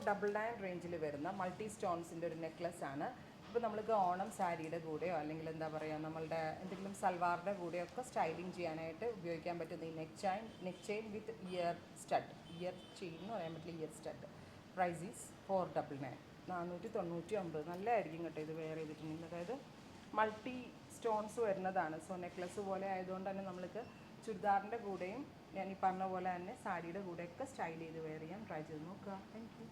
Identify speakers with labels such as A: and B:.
A: 499 റേഞ്ചിൽ വരുന്ന മൾട്ടി സ്റ്റോൺസിൻ്റെ ഒരു നെക്ലസ് ആണ്. ഇപ്പോൾ നമ്മൾക്ക് ഓണം സാരിയുടെ കൂടെയോ അല്ലെങ്കിൽ എന്താ പറയുക നമ്മളുടെ എന്തെങ്കിലും സൽവാറിൻ്റെ കൂടെയോ ഒക്കെ സ്റ്റൈലിങ് ചെയ്യാനായിട്ട് ഉപയോഗിക്കാൻ പറ്റുന്ന ഈ നെക്ക് ചെയിൻ വിത്ത് ഇയർ സ്റ്റഡ്, ഇയർ ചെയിൻ എന്ന് പറയാൻ പറ്റില്ല, ഇയർ സ്റ്റഡ്. Price is 499, 499. നല്ലതായിരിക്കും കേട്ടോ ഇത് വെയർ ചെയ്തിട്ടുണ്ടെങ്കിൽ. അതായത് മൾട്ടി സ്റ്റോൺസ് വരുന്നതാണ്. സോ നെക്ലസ് പോലെ ആയതുകൊണ്ട് തന്നെ നമ്മൾക്ക് ചുരിദാറിൻ്റെ കൂടെയും ഞാൻ ഈ പറഞ്ഞ പോലെ തന്നെ സാരിയുടെ കൂടെയൊക്കെ സ്റ്റൈൽ ചെയ്ത് വെയർ ചെയ്യാം. ട്രൈ ചെയ്ത് നോക്കുക. Thank you.